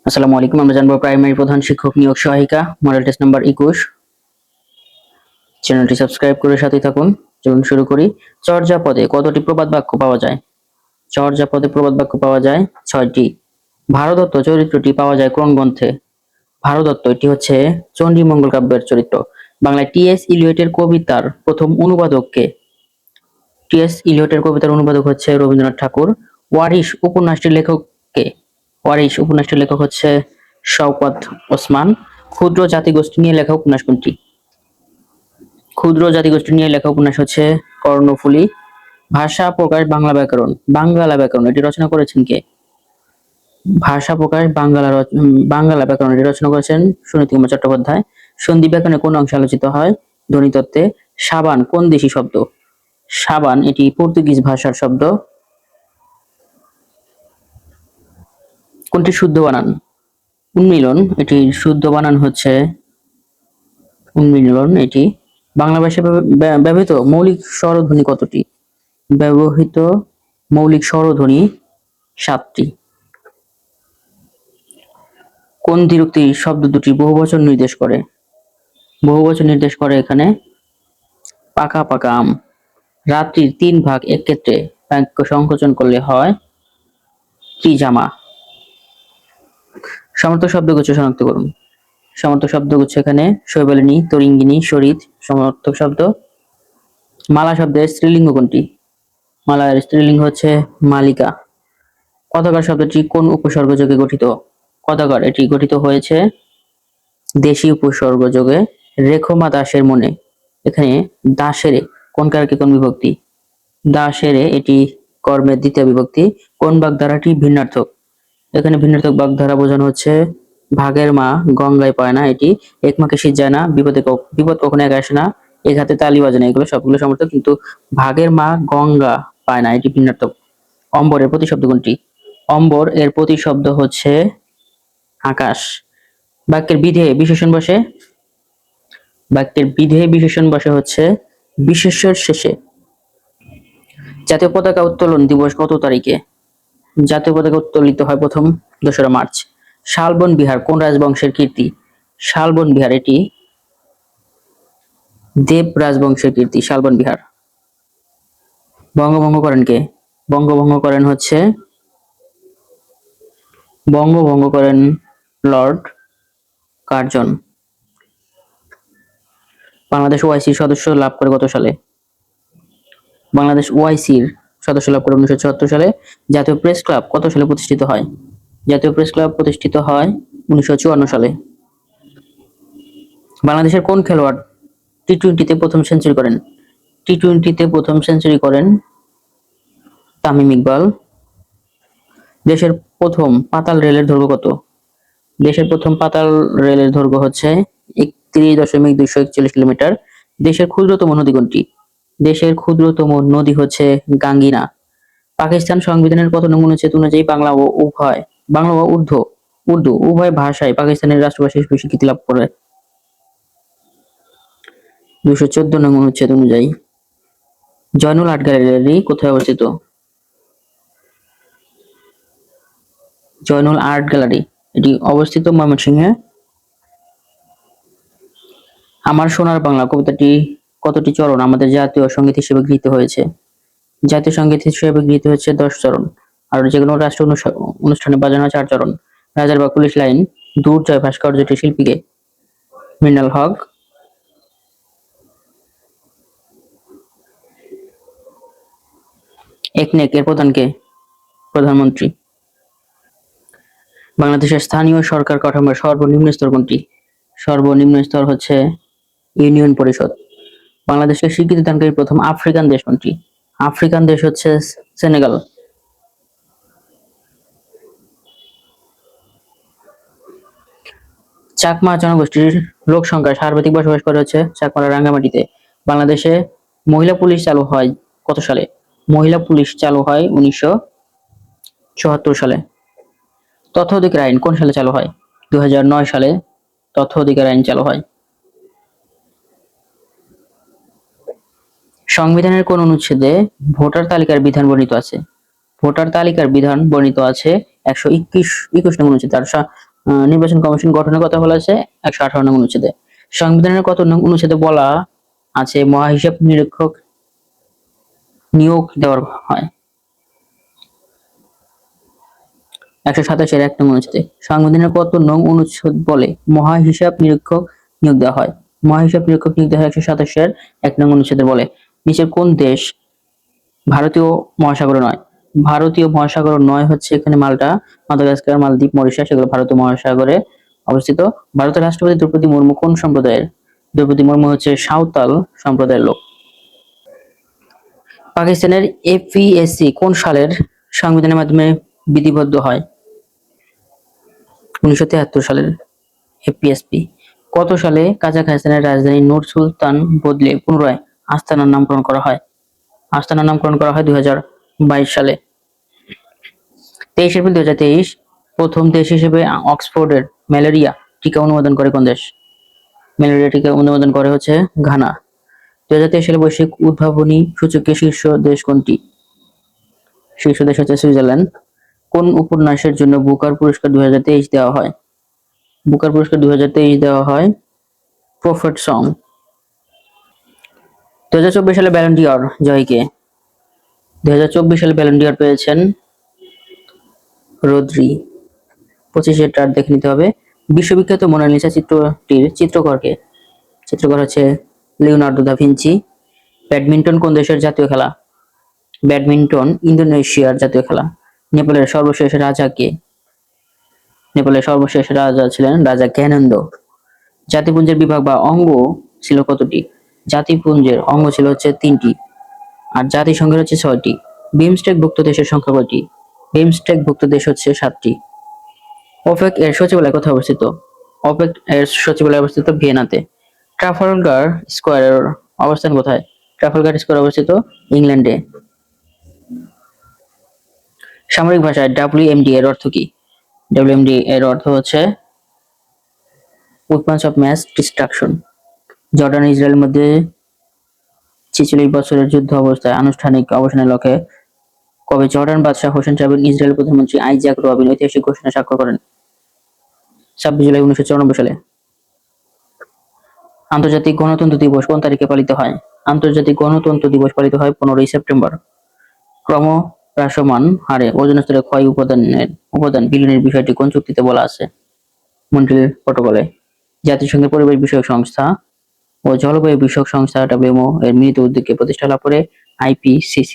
আসসালামু আলাইকুম। আমরা জানবো প্রাইমারি প্রধান শিক্ষক নিয়োগ সহায়িকা মডেল টেস্ট নাম্বার 21। চ্যানেলটি সাবস্ক্রাইব করে সাথে থাকুন। চলুন শুরু করি। চর্যাপদে কতটি প্রবাদ বাক্য পাওয়া যায়? চর্যাপদে প্রবাদ বাক্য পাওয়া যায় 6টি। ভারদত্ত চরিত্রটি পাওয়া যায় কোন গ্রন্থে? ভারদত্ত এটি হচ্ছে চণ্ডীমঙ্গল কাব্যের চরিত্র। বাংলায় টি.এস. ইলিয়টের কবিতার প্রথম অনুবাদক কে? টি.এস. ইলিয়টের কবিতার অনুবাদক হচ্ছে রবীন্দ্রনাথ ঠাকুর। ওয়ারিশ উপন্যাসটির লেখক কে? ওয়ারিশ উপন্যাসটির লেখক হচ্ছে শওকত ওসমান। ক্ষুদ্র জাতিগোষ্ঠী নিয়ে লেখা উপন্যাস কোনটি? ক্ষুদ্র জাতিগোষ্ঠী নিয়ে লেখা উপন্যাস হচ্ছে কর্ণফুলী। ভাষা প্রকাশ বাংলা ব্যাকরণ, বাংলা ব্যাকরণ এটি রচনা করেছেন কে? ভাষা প্রকাশ বাংলা ব্যাকরণ এটি রচনা করেছেন সুনীতি কুমার চট্টোপাধ্যায়। সন্ধি ব্যাকরণে কোন অংশ আলোচিত হয়? ধ্বনিতত্ত্বে। সাবান কোন দেশি শব্দ? সাবান এটি পর্তুগিজ ভাষার শব্দ। কোনটি শুদ্ধ বানান? উন্মিলন এটি শুদ্ধ বানান হচ্ছে উন্মিলন। এটি বাংলা ভাষায় ব্যবহৃত মৌলিক স্বরধ্বনি কতটি? ব্যবহৃত মৌলিক স্বরধ্বনি 7টি। কোন দ্বিরুক্তি শব্দ দুটি বহুবচন নির্দেশ করে? বহুবচন নির্দেশ করে এখানে পাকা পাকা আম। রাত্রির 3 ভাগ 1 ক্ষেত্রে বাক্য সংকোচন করলে হয় ত্রিজামা। সমার্থক শব্দগুচ্ছ শনাক্ত করুন। সমার্থক শব্দগুচ্ছ এখানে শৈবালিনী, তরিঙ্গিনী, সরিত সমার্থক শব্দ। মালা শব্দের স্ত্রীলিঙ্গ কোনটি? মালার স্ত্রীলিঙ্গ হচ্ছে মালিকা। কদাকার শব্দটি কোন উপসর্গ যোগে গঠিত? কদাকার এটি গঠিত হয়েছে দেশি উপসর্গ যোগে। রেখমা দাসের মনে, এখানে দাসেরে কোন কারকে কোন বিভক্তি? দাসেরে এটি কর্মের দ্বিতীয় বিভক্তি। কোন বাগধারাটি ভিন্নার্থক? এখানে ভিন্নার্থক বাগধারা বোঝানো হচ্ছে ভাগের মা গঙ্গায় পায় না, এটি এক মাকে শীত যায় না, বিপদ কখনো একা আসে না, এক হাতে তালি বাজে না, এগুলো সবগুলো সমর্থক। কিন্তু ভাগের মা গঙ্গা পায় না এটি ভিন্নার্থক। অম্বরের প্রতিশব্দ কোনটি? অম্বর এর প্রতিশব্দ হচ্ছে আকাশ। বাক্যের বিধেয়ে বিশেষণ বসে? বাক্যের বিধেয়ে বিশেষণ বসে হচ্ছে বিশেষ্যর শেষে। জাতীয় পতাকা উত্তোলন দিবস কত তারিখে? জাতীয় পতাকা উত্তোলিত হয় প্রথম 2রা মার্চ। শালবন বিহার কোন রাজবংশের কীর্তি? শালবন বিহার এটি দেব রাজবংশের কীর্তি শালবন বিহার। বঙ্গভঙ্গ করেন কে? বঙ্গভঙ্গ করেন লর্ড কার্জন। বাংলাদেশ ওআইসির সদস্য লাভ করে কত সালে? বাংলাদেশ ওআইসির সদস্য লাভ করে 1974 সালে। জাতীয় প্রেস ক্লাব কত সালে প্রতিষ্ঠিত হয়? জাতীয় প্রেস ক্লাব প্রতিষ্ঠিত হয় 1954 সালে। বাংলাদেশের কোন খেলোয়াড় টি-20-তে প্রথম সেঞ্চুরি করেন? টি-20-তে প্রথম সেঞ্চুরি করেন তামিম ইকবাল। দেশের প্রথম পাতাল রেলের দৈর্ঘ্য কত? দেশের প্রথম পাতাল রেলের দৈর্ঘ্য হচ্ছে 31.241 কিলোমিটার। দেশের ক্ষুদ্রতম নদী কোনটি? দেশের ক্ষুদ্রতম নদী হচ্ছে গাঙ্গিনা। পাকিস্তান সংবিধানের কত নং অনুচ্ছেদ অনুযায়ী বাংলা ও উর্দু উভয় ভাষায় পাকিস্তানের রাষ্ট্রভাষা হিসেবে স্বীকৃতি লাভ করে? 214 নং অনুচ্ছেদ অনুযায়ী। জয়নুল আর্ট গ্যালারি কোথায় অবস্থিত? জয়নুল আর্ট গ্যালারি এটি অবস্থিত ময়মনসিংহে। আমার সোনার বাংলা কবিতাটি কতটি চরণ আমাদের জাতীয় সঙ্গীত হিসেবে গৃহীত হয়েছে? জাতীয় সঙ্গীত হিসেবে গৃহীত হচ্ছে 10 চরণ। আর যে কোনো রাষ্ট্র অনুষ্ঠানে বাজানো হয় 4 চরণ। রাজার বা পুলিশ লাইন দুর্জয় ভাস্কর্যটি শিল্পীকে? মৃণাল হক। একনেক এর প্রধান কে? প্রধানমন্ত্রী। বাংলাদেশের স্থানীয় সরকার কাঠামোর সর্বনিম্ন স্তর কোনটি? সর্বনিম্ন স্তর হচ্ছে ইউনিয়ন পরিষদ। বাংলাদেশকে স্বীকৃতি দানকারী প্রথম আফ্রিকান দেশ কোনটি? আফ্রিকান দেশ হচ্ছে সেনেগাল। চাকমা জনগোষ্ঠীর লোক সংখ্যা সর্বাধিক বসবাস করে হচ্ছে চাকমারা রাঙ্গামাটিতে। বাংলাদেশে মহিলা পুলিশ চালু হয় কত সালে? মহিলা পুলিশ চালু হয় 1974 সালে। তথ্য অধিকার আইন কোন সালে চালু হয়? 2009 সালে তথ্য অধিকার আইন চালু হয়। সংবিধানের কোন অনুচ্ছেদে ভোটার তালিকার বিধান বর্ণিত আছে? ভোটার তালিকার বিধান বর্ণিত আছে 121 নং অনুচ্ছেদ। আর নির্বাচন কমিশন গঠনের কথা বলা আছে 118 নং অনুচ্ছেদে। সংবিধানের কত নং অনুচ্ছেদে বলা আছে মহাহিসাব নিরীক্ষক নিয়োগ দেওয়ার হয়? 127 1 নং অনুচ্ছেদে। সংবিধানের কত নং অনুচ্ছেদ বলে মহাহিসাব নিরীক্ষক নিয়োগ দেওয়া হয়? মহাহিসাব নিরীক্ষক নিয়োগ দেওয়া হয় 127 1 নং অনুচ্ছেদে বলে। নিচের কোন দেশ ভারতীয় মহাসাগরে নয়? ভারতীয় মহাসাগর নয় হচ্ছে এখানে মাল্টা, মাদাগাস্কার, মালদ্বীপ, মরিশাস, এগুলো ভারতীয় মহাসাগরে অবস্থিত। ভারতের রাষ্ট্রপতি দ্রৌপদী মুর্মু কোন সম্প্রদায়ের? দ্রৌপদী মুর্মু হচ্ছে সাঁওতাল সম্প্রদায়ের লোক। পাকিস্তানের এপিএসসি কোন সালের সংবিধানের মাধ্যমে বিধিবদ্ধ হয়? 1973 সালের এপিএসপি। কত সালে কাজাখস্তানের রাজধানী নূর সুলতান বদলে পুনরায় আস্তানার নামকরণ করা হয়? আস্তানার নামকরণ করা হয় 2022 সালে। 23 এপ্রিল 2023 প্রথম দেশ হিসেবে অক্সফোর্ডের ম্যালেরিয়া টিকা অনুমোদন করে কোন দেশ? ম্যালেরিয়া টিকা অনুমোদন করে হচ্ছে ঘানা। 2023 সালে বৈশ্বিক উদ্ভাবনী সূচকে শীর্ষ দেশ কোনটি? শীর্ষ দেশ হচ্ছে সুইজারল্যান্ড। কোন উপন্যাসের জন্য বুকার পুরস্কার 2023 দেওয়া হয়? বুকার পুরস্কার 2023 দেওয়া হয় প্রফেট সং। 2024 সালে ব্যালন ডি'র জয়ী কে? 2024 সালে ব্যালন ডি'র পেয়েছেন রদ্রি। 25 টার দেখে নিতে হবে। বিশ্ববিখ্যাত মোনালিসা চিত্রটির চিত্রকর কে? চিত্রকর হচ্ছে লিওনার্দো দা ভিঞ্চি। ব্যাডমিন্টন কোন দেশের জাতীয় খেলা? ব্যাডমিন্টন ইন্দোনেশিয়ার জাতীয় খেলা। নেপালের সর্বশেষ রাজা কে? নেপালের সর্বশেষ রাজা ছিলেন রাজা জ্ঞানেন্দ্র। জাতিপুঞ্জের বিভাগ বা অঙ্গ ছিল কতটি? জাতিপুঞ্জের অঙ্গ ছিল হচ্ছে 3টি, আর জাতিসংঘের হচ্ছে 6টি। বিমস্টেক ভুক্ত দেশের সংখ্যা কয়টি? বিমস্টেক ভুক্ত দেশ হচ্ছে 7টি। ওপেক এর সচিবালয় কোথায় অবস্থিত? ওপেক এর সচিবালয় অবস্থিত ভিয়েনাতে। ট্রাফালগার স্কোয়ারের অবস্থান কোথায়? ট্রাফালগার স্কোয়ার অবস্থিত ইংল্যান্ডে। সামরিক ভাষায় WMD এর অর্থ কি? WMD এর অর্থ হচ্ছে weapons of mass destruction. Jordan ও ইসরায়েলের মধ্যে 46 বছরের যুদ্ধ অবস্থায় আনুষ্ঠানিক অবসানের লক্ষ্যে কবে জর্ডান বাদশাহ হোসেন এবং ইসরায়েল প্রধানমন্ত্রী আইজাক রবিন ঐতিহাসিক ঘোষণা স্বাক্ষর করেন? 26 জুলাই 1994 সালে। আন্তর্জাতিক গণতন্ত্র দিবস কোন তারিখে পালিত হয়? আন্তর্জাতিক গণতন্ত্র দিবস পালিত হয় 15 সেপ্টেম্বর। ক্রমহ্রাসমান হারে ওজোন স্তরে ক্ষয় উপাদান বিলীনের বিষয়টি কোন চুক্তিতে বলা আছে? মন্ট্রিল প্রটোকলে। জাতিসংঘের পরিবেশ বিষয়ক সংস্থা ও জলবায়ু বিষয়ক সংস্থা WMO এর মিলিত উদ্যোগে প্রতিষ্ঠা লাভ করে IPCC।